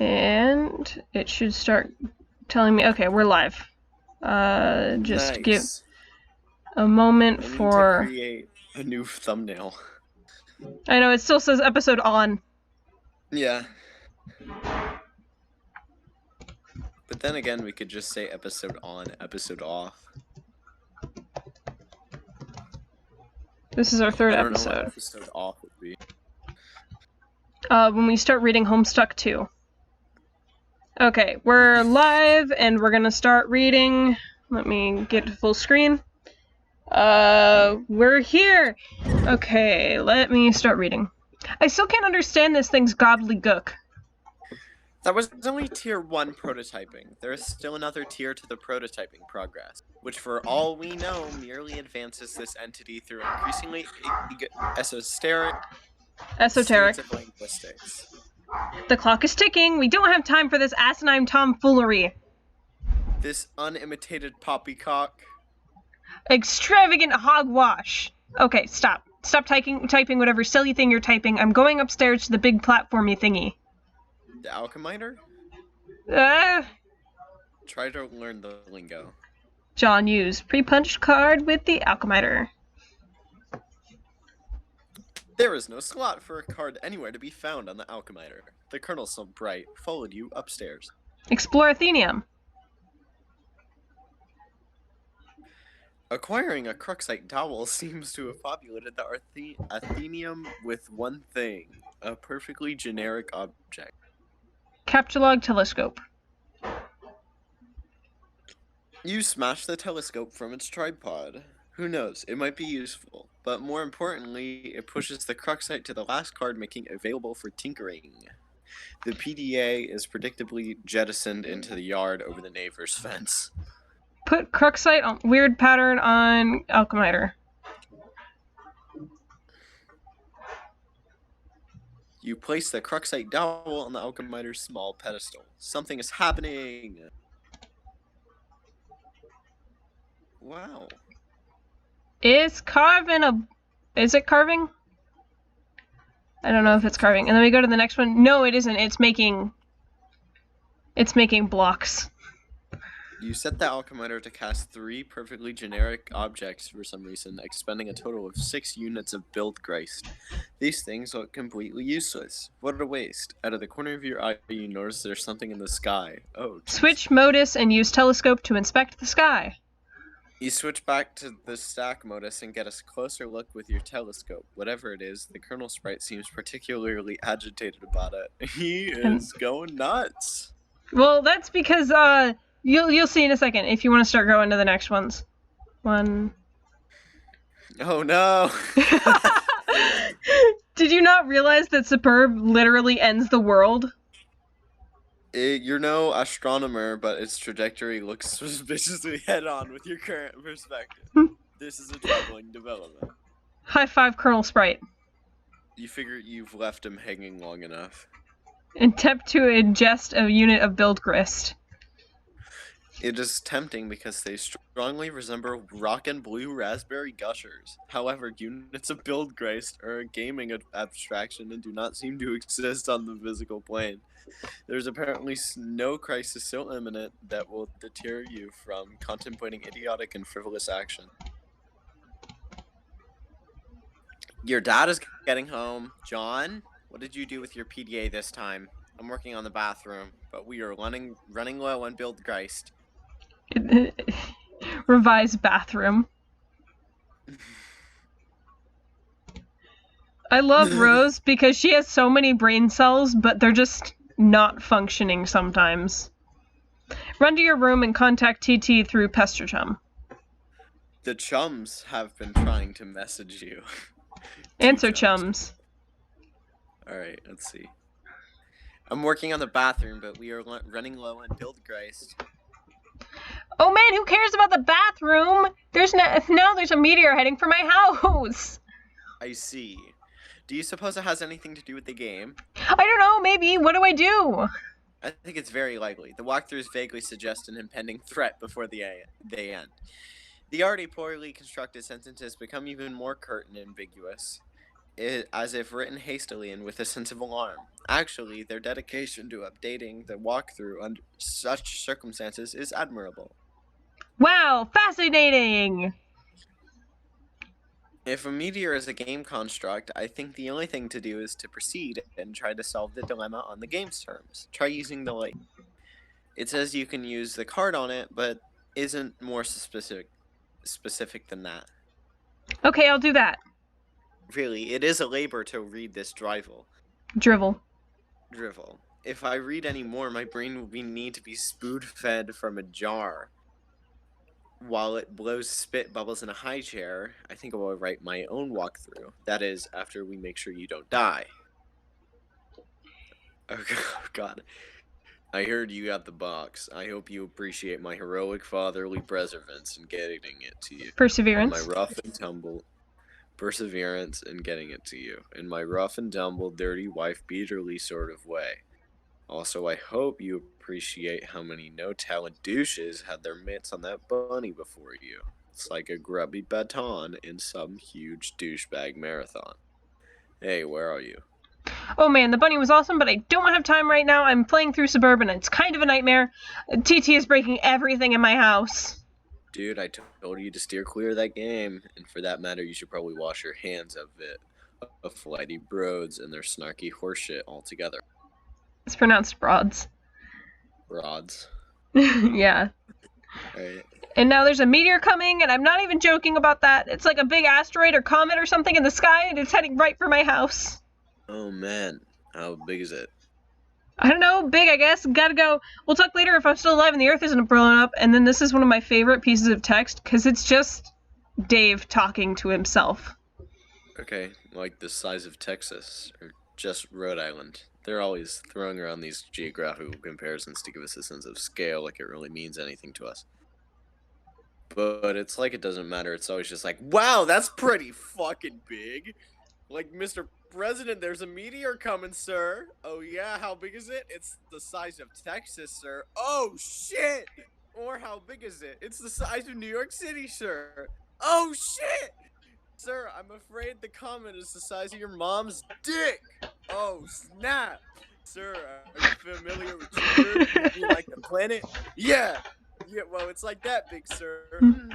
And it should start telling me, okay, we're live. Just Nice. give a moment I need for... to create a new thumbnail. I know, it still says episode on. Yeah. But then again, we could just say episode on, episode off. This is our third I don't know episode. what episode off would be. When we start reading Homestuck 2. Okay, we're live, and we're gonna start reading. Let me get to full screen. We're here! Okay, let me start reading. I still can't understand this thing's gobbledygook. That was only tier 1 prototyping. There is still another tier to the prototyping progress, which for all we know merely advances this entity through increasingly esoteric states of linguistics. The clock is ticking. We don't have time for this asinine tomfoolery. This unimitated poppycock. Extravagant hogwash. Okay, stop. Stop typing whatever silly thing you're typing. I'm going upstairs to the big platformy thingy. The alchemiter? Try to learn the lingo. John used pre-punched card with the alchemiter. There is no slot for a card anywhere to be found on the alchemiter. The Colonel so bright followed you upstairs. Explore Athenium. Acquiring a Cruxite dowel seems to have populated the Athenium with one thing, a perfectly generic object. Captulog telescope. You smash the telescope from its tripod. Who knows, it might be useful, but more importantly, it pushes the Cruxite to the last card making available for tinkering. The PDA is predictably jettisoned into the yard over the neighbor's fence. Put Cruxite on weird pattern on alchemiter. You place the Cruxite dowel on the alchemiter's small pedestal. Something is happening! Wow. Is it carving? I don't know if it's carving. And then we go to the next one. No, it isn't. It's making blocks. You set the alchemiter to cast 3 perfectly generic objects for some reason, expending a total of 6 units of Bildgeist. These things look completely useless. What a waste. Out of the corner of your eye, you notice there's something in the sky. Oh, geez. Switch modus and use telescope to inspect the sky. You switch back to the stack modus and get a closer look with your telescope. Whatever it is, the Colonel sprite seems particularly agitated about it. He is going nuts. Well, that's because, you'll see in a second if you want to start going to the next ones. One. Oh no! Did you not realize that Superb literally ends the world? You're no astronomer, but its trajectory looks suspiciously head-on with your current perspective. This is a troubling development. High five, Colonel Sprite. You figure you've left him hanging long enough. Attempt to ingest a unit of Bildgeist. It is tempting because they strongly resemble rockin' blue raspberry gushers. However, units of Bildgeist are a gaming abstraction and do not seem to exist on the physical plane. There's apparently no crisis so imminent that will deter you from contemplating idiotic and frivolous action. Your dad is getting home. John, what did you do with your PDA this time? I'm working on the bathroom, but we are running low on Bildgeist. Revised bathroom. I love Rose because she has so many brain cells, but they're just not functioning sometimes. Run to your room and contact TT through Pester Chum. The chums have been trying to message you. Answer chums. Alright, let's see. I'm working on the bathroom, but we are running low on Bildgeist. Oh man, who cares about the bathroom? Now there's a meteor heading for my house. I see. Do you suppose it has anything to do with the game? I don't know, maybe. What do I do? I think it's very likely. The walkthroughs vaguely suggest an impending threat before they end. The already poorly constructed sentences become even more curt and ambiguous. as if written hastily and with a sense of alarm. Actually, their dedication to updating the walkthrough under such circumstances is admirable. Wow, fascinating! If a meteor is a game construct, I think the only thing to do is to proceed and try to solve the dilemma on the game's terms. Try using the light. It says you can use the card on it, but isn't more specific than that. Okay, I'll do that. Really, it is a labor to read this drivel. Drivel. If I read any more, my brain will need to be spoon-fed from a jar. While it blows spit bubbles in a high chair, I think I will write my own walkthrough. That is, after we make sure you don't die. Oh God. I heard you got the box. I hope you appreciate my heroic fatherly perseverance in getting it to you. Perseverance. And my rough and tumble perseverance in getting it to you. In my rough and tumble, dirty wife beaterly sort of way. Also, I hope you appreciate how many no-talent douches had their mitts on that bunny before you. It's like a grubby baton in some huge douchebag marathon. Hey, where are you? Oh man, the bunny was awesome, but I don't have time right now. I'm playing through Suburban. It's kind of a nightmare. TT is breaking everything in my house. Dude, I told you to steer clear of that game. And for that matter, you should probably wash your hands of it. Of flighty broads and their snarky horseshit altogether. It's pronounced broads. Broads. Yeah. Alright. And now there's a meteor coming, and I'm not even joking about that. It's like a big asteroid or comet or something in the sky, and it's heading right for my house. Oh man, how big is it? I don't know, big I guess. Gotta go. We'll talk later if I'm still alive and the earth isn't blown up. And then this is one of my favorite pieces of text, because it's just Dave talking to himself. Okay, like the size of Texas, or just Rhode Island. They're always throwing around these geographical comparisons to give us a sense of scale, like it really means anything to us. But it's like it doesn't matter. It's always just like, wow, that's pretty fucking big. Like, Mr. President, there's a meteor coming, sir. Oh yeah, how big is it? It's the size of Texas, sir. Oh shit! Or how big is it? It's the size of New York City, sir. Oh shit! Sir, I'm afraid the comet is the size of your mom's dick. Oh snap! Sir, are you familiar with Jupiter? You like the planet? Yeah, well, it's like that big, sir.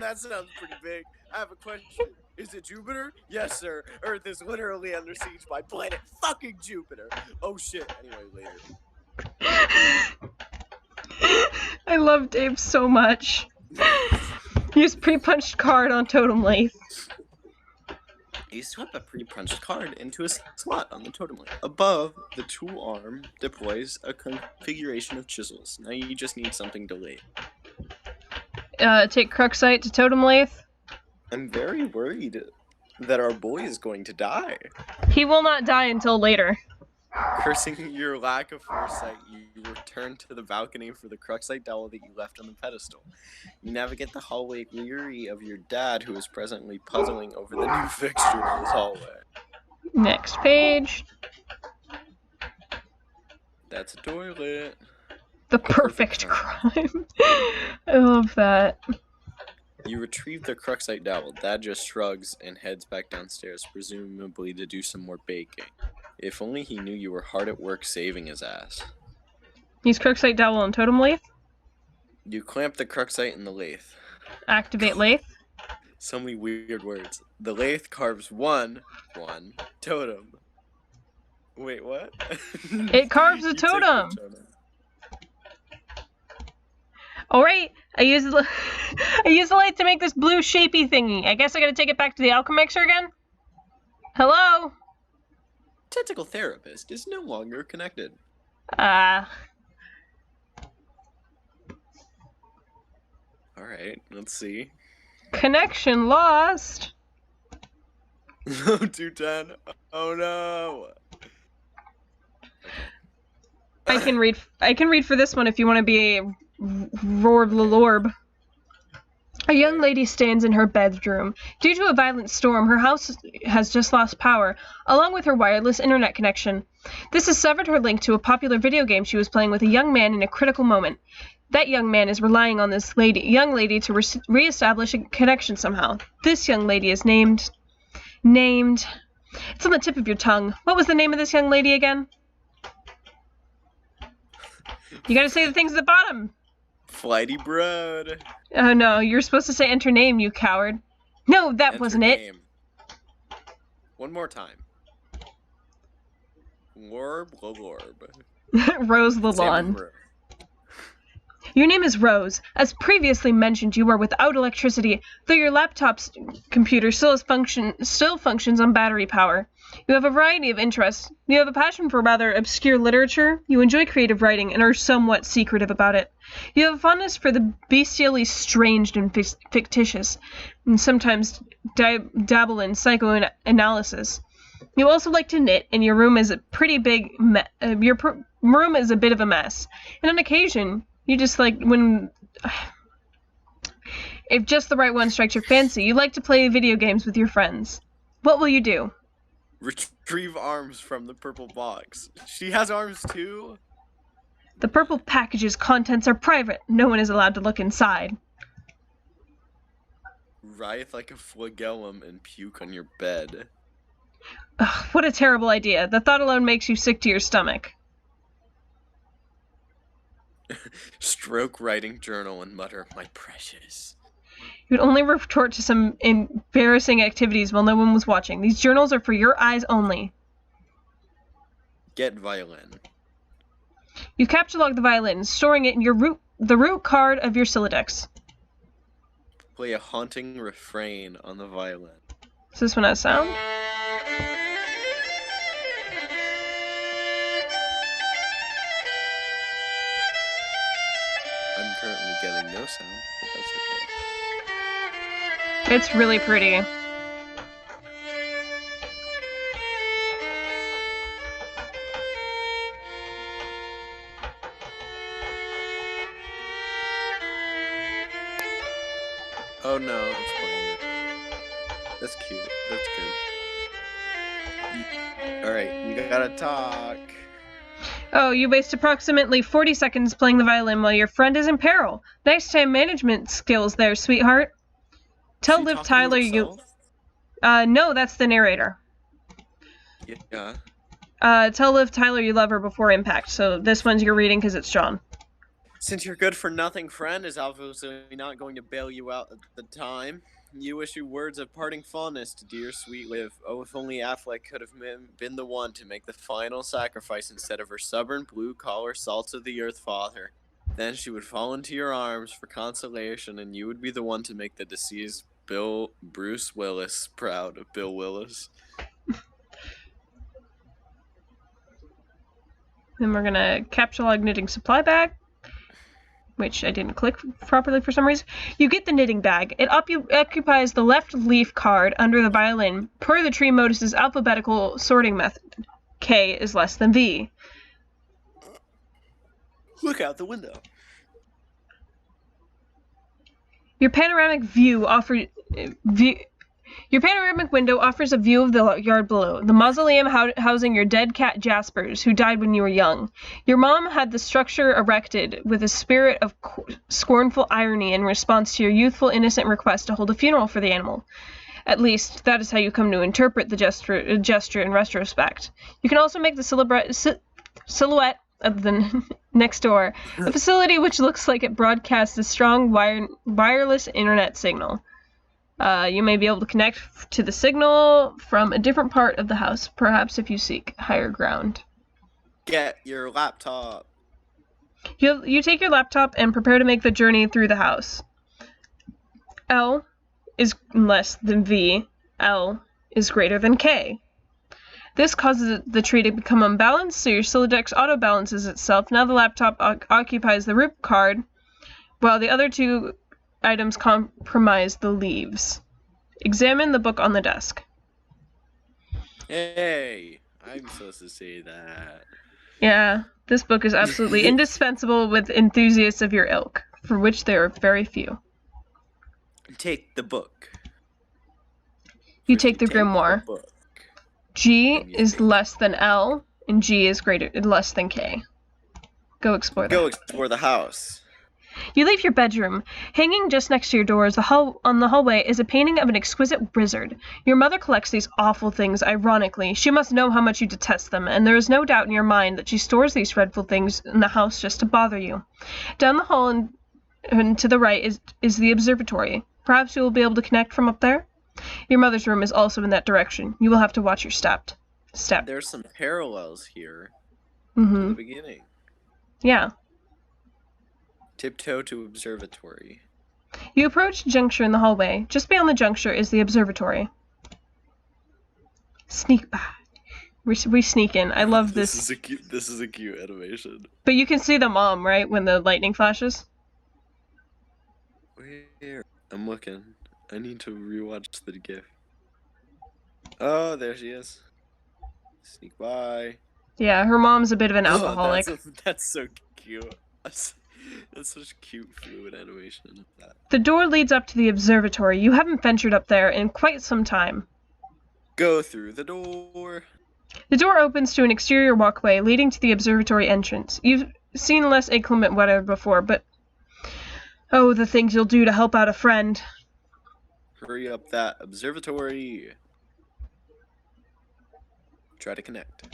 That sounds pretty big. I have a question. Is it Jupiter? Yes, sir. Earth is literally under siege by planet fucking Jupiter. Oh shit. Anyway, later. I love Dave so much. Use pre-punched card on totem lathe. You swap a pre-punched card into a slot on the totem lathe. Above, the tool arm deploys a configuration of chisels. Now you just need something to lathe. Take Cruxite to totem lathe. I'm very worried that our boy is going to die. He will not die until later. Cursing your lack of foresight, you return to the balcony for the Cruxite dowel that you left on the pedestal. You navigate the hallway weary of your dad, who is presently puzzling over the new fixture in his hallway. Next page. That's a toilet. The perfect crime. I love that. You retrieve the Cruxite dowel. Dad just shrugs and heads back downstairs, presumably to do some more baking. If only he knew you were hard at work saving his ass. Use Cruxite dowel on totem lathe. You clamp the Cruxite in the lathe. Activate lathe. So many weird words. The lathe carves one totem. Wait, what? It carves a totem. Alright, I use the light to make this blue shapey thingy. I guess I gotta take it back to the alchemixer again? Hello? Tentacle therapist is no longer connected. Alright, let's see. Connection lost. No, 210. Oh no. I can read for this one if you want to be a Rorb Lorb. A young lady stands in her bedroom. Due to a violent storm, her house has just lost power, along with her wireless internet connection. This has severed her link to a popular video game she was playing with a young man in a critical moment. That young man is relying on this young lady to reestablish a connection somehow. This young lady is named It's on the tip of your tongue. What was the name of this young lady again? You gotta say the things at the bottom. Flighty Broad. Oh no, you're supposed to say enter name, you coward. No, that Enter wasn't name. One more time. Lorb. it. Rose Lalonde. Your name is Rose. As previously mentioned, you are without electricity, though your laptop's computer still functions on battery power. You have a variety of interests. You have a passion for rather obscure literature. You enjoy creative writing and are somewhat secretive about it. You have a fondness for the bestially strange and fictitious, and sometimes dabble in psychoanalysis. You also like to knit, and your room is a pretty big. Room is a bit of a mess. And on occasion, you just like when. If just the right one strikes your fancy, you like to play video games with your friends. What will you do? Retrieve arms from the purple box. She has arms too? The purple package's contents are private. No one is allowed to look inside. Writhe like a flagellum and puke on your bed. Ugh, what a terrible idea. The thought alone makes you sick to your stomach. Stroke writing journal and mutter, my precious. You would only retort to some embarrassing activities while no one was watching. These journals are for your eyes only. Get violin. You capture-log the violin, storing it in the root card of your Sylladex. Play a haunting refrain on the violin. Does this one have sound? I'm currently getting no sound, but that's okay. It's really pretty. Oh no, it's playing it. That's cute. That's good. Alright, you gotta talk. Oh, you waste approximately 40 seconds playing the violin while your friend is in peril. Nice time management skills there, sweetheart. Tell Liv Tyler you... no, that's the narrator. Yeah. Tell Liv Tyler you love her before impact, so this one's your reading because it's John. Since your good-for-nothing friend is obviously not going to bail you out at the time, you issue words of parting fondness to dear sweet Liv. Oh, if only Affleck could have been the one to make the final sacrifice instead of her stubborn, blue-collar, salt-of-the-earth father. Then she would fall into your arms for consolation, and you would be the one to make the deceased Bruce Willis proud of Bill Willis. Then we're gonna capture log knitting supply bag, which I didn't click properly for some reason. You get the knitting bag. It occupies the left leaf card under the violin per the tree modus's alphabetical sorting method. K is less than V. Look out the window. Your panoramic window offers a view of the yard below, the mausoleum housing your dead cat Jaspers, who died when you were young. Your mom had the structure erected with a spirit of scornful irony in response to your youthful, innocent request to hold a funeral for the animal. At least, that is how you come to interpret the gesture in retrospect. You can also make the silhouette of the next door, a facility which looks like it broadcasts a strong wireless internet signal. You may be able to connect to the signal from a different part of the house, perhaps if you seek higher ground. Get your laptop. You take your laptop and prepare to make the journey through the house. L is less than V. L is greater than K. This causes the tree to become unbalanced, so your Sylladex auto-balances itself. Now the laptop occupies the root card, while the other two items comprise the leaves. Examine the book on the desk. Hey, I'm supposed to say that. Yeah, this book is absolutely indispensable with enthusiasts of your ilk, for which there are very few. Take the book. You take the grimoire. book. G is less than L, and G is less than K. Go explore that. Go explore the house. You leave your bedroom. Hanging just next to your door on the hallway is a painting of an exquisite wizard. Your mother collects these awful things, ironically. She must know how much you detest them, and there is no doubt in your mind that she stores these dreadful things in the house just to bother you. Down the hall and to the right is the observatory. Perhaps you will be able to connect from up there? Your mother's room is also in that direction. You will have to watch your step. There's some parallels here Mm-hmm. to the beginning. Yeah. Tiptoe to observatory. You approach a juncture in the hallway. Just beyond the juncture is the observatory. Sneak by. We sneak in. I love this. This is a cute animation. But you can see the mom, right, when the lightning flashes? Where? I'm looking. I need to rewatch the GIF. Oh, there she is. Sneak by. Yeah, her mom's a bit of an alcoholic. That's so cute. That's such cute fluid animation of that. The door leads up to the observatory. You haven't ventured up there in quite some time. Go through the door. The door opens to an exterior walkway leading to the observatory entrance. You've seen less inclement weather before, but... oh, the things you'll do to help out a friend. Hurry up that observatory. Try to connect.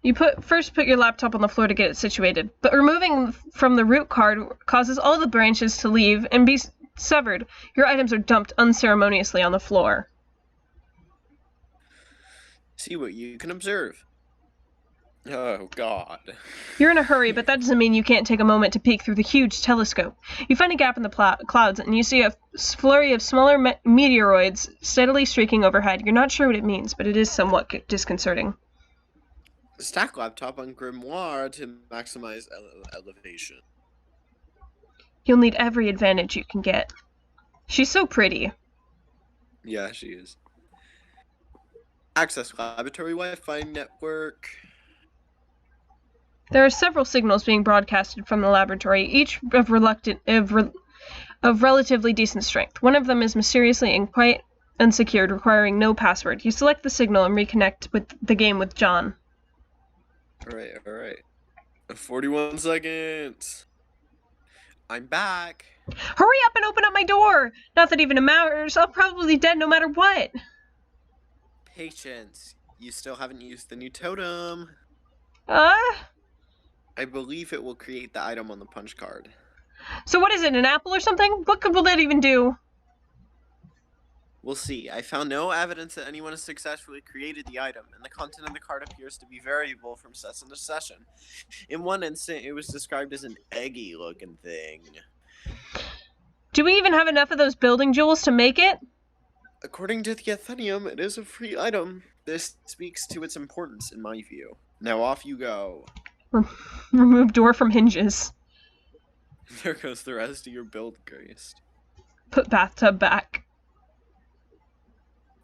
You first put your laptop on the floor to get it situated, but removing from the root card causes all the branches to leave and be severed. Your items are dumped unceremoniously on the floor. See what you can observe. Oh, God. You're in a hurry, but that doesn't mean you can't take a moment to peek through the huge telescope. You find a gap in the clouds, and you see a flurry of smaller meteoroids steadily streaking overhead. You're not sure what it means, but it is somewhat disconcerting. Stack laptop on grimoire to maximize elevation. You'll need every advantage you can get. She's so pretty. Yeah, she is. Access laboratory Wi-Fi network. There are several signals being broadcasted from the laboratory, each of relatively decent strength. One of them is mysteriously and quite unsecured, requiring no password. You select the signal and reconnect with the game with John. Alright. 41 seconds. I'm back. Hurry up and open up my door! Not that even it matters. I'll probably be dead no matter what. Patience. You still haven't used the new totem. I believe it will create the item on the punch card. So what is it, an apple or something? What will that even do? We'll see. I found no evidence that anyone has successfully created the item, and the content of the card appears to be variable from session to session. In one instant, it was described as an eggy-looking thing. Do we even have enough of those building jewels to make it? According to the Athenium, it is a free item. This speaks to its importance, in my view. Now off you go. Remove door from hinges. There goes the rest of your build, Grace. Put bathtub back.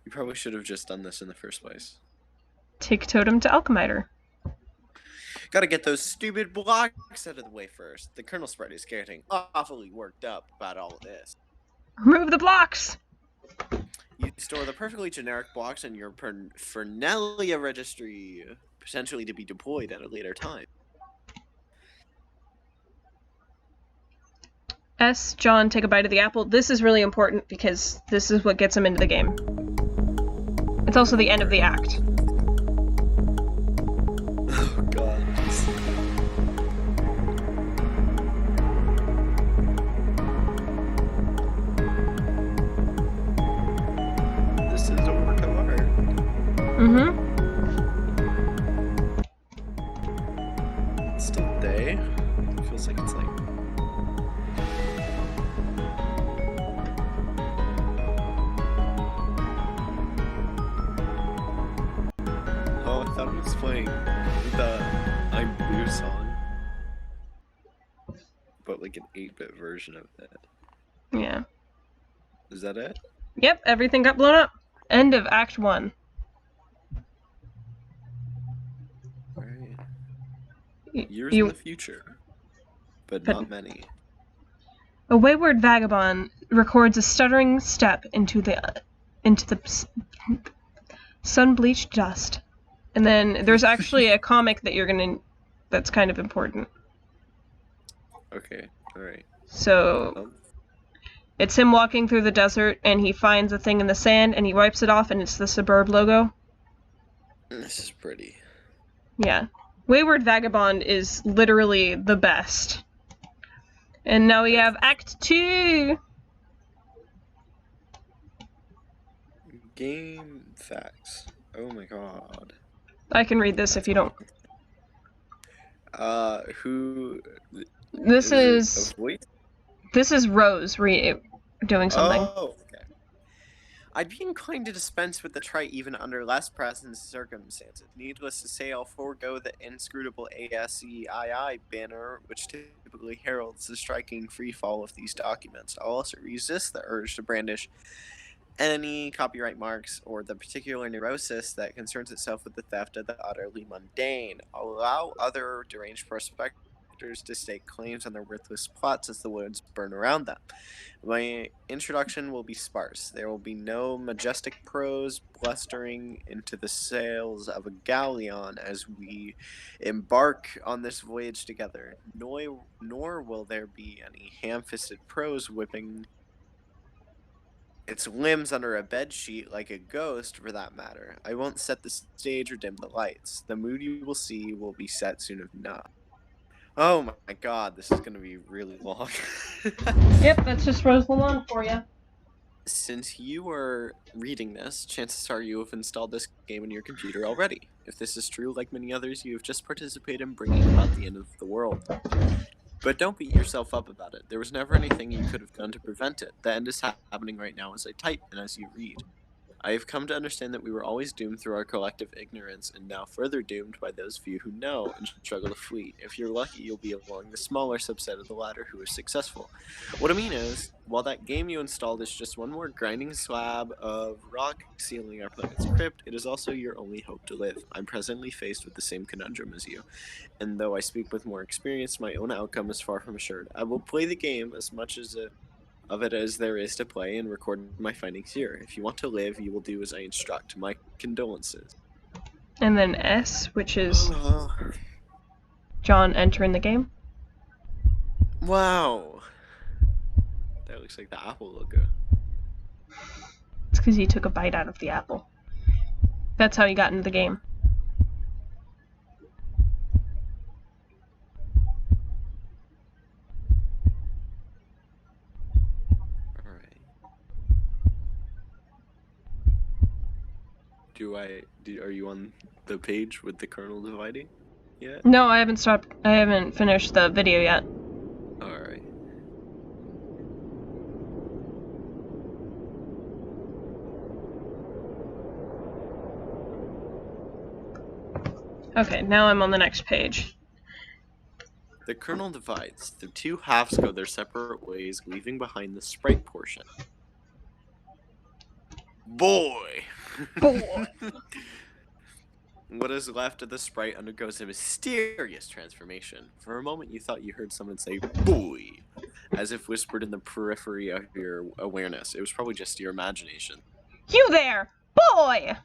You probably should have just done this in the first place. Take totem to alchemiter. Gotta get those stupid blocks out of the way first. The Colonel Sprite is getting awfully worked up about all of this. Remove the blocks! You store the perfectly generic blocks in your Fernelia registry, potentially to be deployed at a later time. John, take a bite of the apple. This is really important because this is what gets him into the game. It's also the end of the act. Oh, God. This is a work of art. Mm-hmm. It's still day. It feels like it's like... Oh, I thought it was playing the I'm Blue song. But like an 8-bit version of that. Yeah. Is that it? Yep, everything got blown up. End of Act 1. Alright. Years in the future. But not many. A wayward vagabond records a stuttering step into the sun-bleached dust. And then there's actually a comic that that's kind of important. Okay. Alright. So it's him walking through the desert, and he finds a thing in the sand, and he wipes it off, and it's the Suburb logo. This is pretty. Yeah. Wayward Vagabond is literally the best. And now we have Act 2! Game facts. Oh my god. I can read this if you don't. Who... This is it a voice? This is Rose doing something. Oh, okay. I'd be inclined to dispense with the try even under less present circumstances. Needless to say, I'll forego the inscrutable ASCII banner, which typically heralds the striking freefall of these documents. I'll also resist the urge to brandish any copyright marks or the particular neurosis that concerns itself with the theft of the utterly mundane. I'll allow other deranged prospectors to stake claims on their worthless plots as the woods burn around them. My introduction will be sparse. There will be no majestic prose blustering into the sails of a galleon as we embark on this voyage together, nor will there be any ham-fisted prose whipping its limbs under a bedsheet like a ghost, for that matter. I won't set the stage or dim the lights. The mood you will see will be set soon enough. Oh my god, this is gonna be really long. Yep, that's just Rose Lalonde for you. Since you are reading this, chances are you have installed this game on your computer already. If this is true, like many others, you have just participated in bringing about the end of the world. But don't beat yourself up about it. There was never anything you could have done to prevent it. The end is happening right now as I type and as you read. I have come to understand that we were always doomed through our collective ignorance, and now further doomed by those few who know and struggle to flee. If you're lucky, you'll be among the smaller subset of the latter who are successful. What I mean is, while that game you installed is just one more grinding slab of rock sealing our planet's crypt, it is also your only hope to live. I'm presently faced with the same conundrum as you, and though I speak with more experience, my own outcome is far from assured. I will play the game as much of it as there is to play and record my findings here. If you want to live, you will do as I instruct. My condolences. And then S, which is John entering the game. Wow. That looks like the Apple logo. It's because he took a bite out of the apple. That's how he got into the game. Are you on the page with the kernel dividing yet? No, I haven't finished the video yet. Alright. Okay, now I'm on the next page. The kernel divides. The two halves go their separate ways, leaving behind the sprite portion. Boy! Boy. What is left of the sprite undergoes a mysterious transformation. For a moment you thought you heard someone say, boy, as if whispered in the periphery of your awareness. It was probably just your imagination. You there, boy!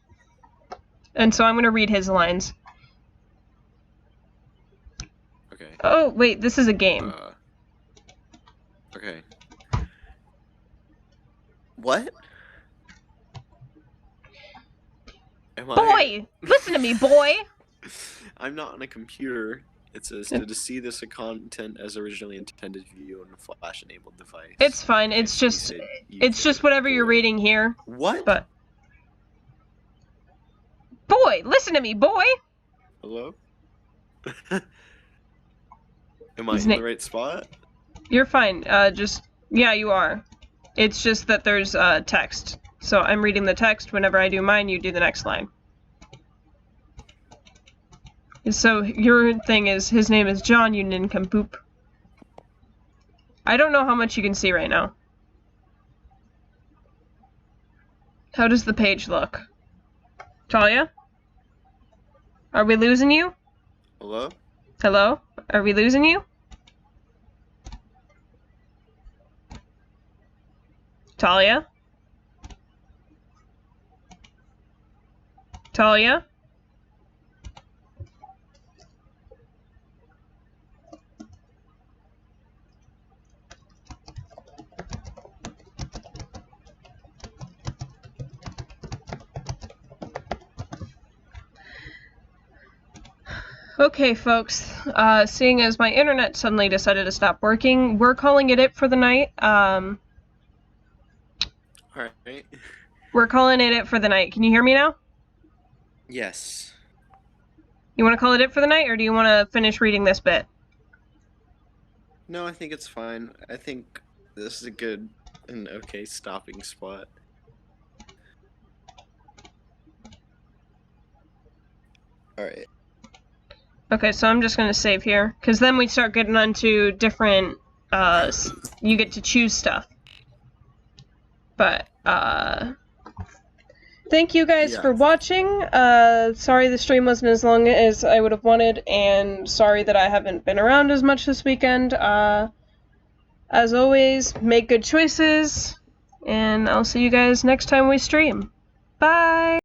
And so I'm gonna read his lines. Okay. Oh, wait, this is a game. Okay. What? Boy! Listen to me, boy! I'm not on a computer. It says to see this content as originally intended to view on a flash-enabled device. It's fine. It's just whatever you're reading here. What? But boy, listen to me, boy. Hello? Am I in the right spot? You're fine. Yeah, you are. It's just that there's text. So I'm reading the text. Whenever I do mine, you do the next line. So your thing is, his name is John, you nincompoop. I don't know how much you can see right now. How does the page look? Talia? Are we losing you? Hello? Hello? Are we losing you? Talia? Talia? Okay, folks. Seeing as my internet suddenly decided to stop working, we're calling it for the night. Alright. We're calling it for the night. Can you hear me now? Yes. You want to call it for the night, or do you want to finish reading this bit? No, I think it's fine. I think this is a good and okay stopping spot. Alright. Okay, so I'm just going to save here, because then we start getting onto different, you get to choose stuff. But, thank you guys for watching. Sorry the stream wasn't as long as I would have wanted, and sorry that I haven't been around as much this weekend. As always, make good choices, and I'll see you guys next time we stream. Bye!